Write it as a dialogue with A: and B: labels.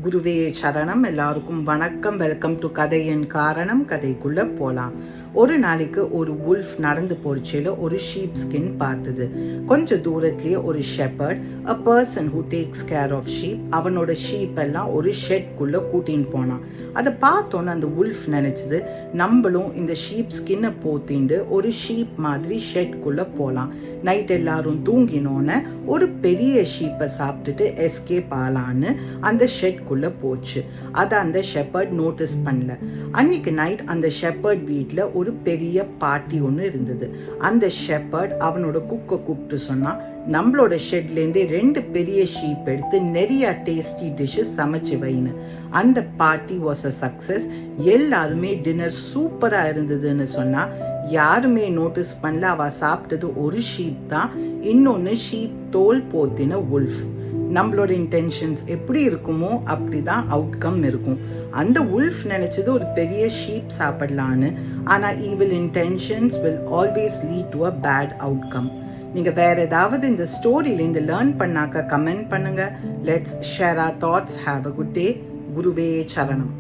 A: குருவே சரணம். எல்லாருக்கும் வணக்கம். வெல்கம் டு கதையின் காரணம். கதைக்குள்ளே போகலாம். ஒரு நாளைக்கு ஒரு உல்ஃப் நடந்து போச்சுல ஒரு ஷீப் ஸ்கின் பார்த்தது. கொஞ்சம் தூரத்துலேயே ஒரு shepherd, a person who takes care of sheep, அவனோட ஷீப் எல்லாம் ஒரு ஷெட்குள்ளே கூட்டின்னு போனான். அதை பார்த்தோன்னு அந்த உல்ஃப் நினச்சிது, நம்மளும் இந்த ஷீப் ஸ்கின்னை போத்திண்டு ஒரு ஷீப் மாதிரி ஷெட்குள்ளே போகலாம். நைட் எல்லாரும் தூங்கினோன்னு ஒரு பெரிய ஷீப்பை சாப்பிட்டுட்டு எஸ்கேப் ஆகலான்னு அந்த ஷெட்குள்ளே போச்சு. அதை அந்த ஷெப்பர்ட் நோட்டீஸ் பண்ணல. அன்னைக்கு நைட் அந்த ஷெப்பர்ட் வீட்டில் ஒரு பெரிய பார்ட்டி ஒன்று இருந்தது. அந்த ஷெப்பர்ட் அவனோட குக்கை கூப்பிட்டு சொன்னான், நம்மளோட ஷெட்லேருந்தே 2 பெரிய ஷீப் எடுத்து நிறைய டேஸ்டி டிஷ்ஷஸ் சமைச்சு வைன்னு. அந்த பார்ட்டி வாஸ் அ சக்ஸஸ். எல்லாருமே டின்னர் சூப்பராக இருந்ததுன்னு சொன்னால் யாருமே நோட்டீஸ் பண்ணல. அவள் சாப்பிட்டது ஒரு ஷீப் தான், இன்னொன்று ஷீப் தோல் போத்தின உல்ஃப். நம்மளோட இன்டென்ஷன்ஸ் எப்படி இருக்குமோ அப்படி தான் அவுட்கம் இருக்கும். அந்த உல்ஃப் நினச்சது ஒரு பெரிய ஷீப் சாப்பிடலான்னு, ஆனால் evil intentions will always lead to a bad outcome. நீங்கள் வேறு ஏதாவது இந்த ஸ்டோரியிலேருந்து லேர்ன் பண்ணாக்க கமெண்ட் பண்ணுங்கள். Let's share our thoughts. Have a good day. குருவே சரணம்.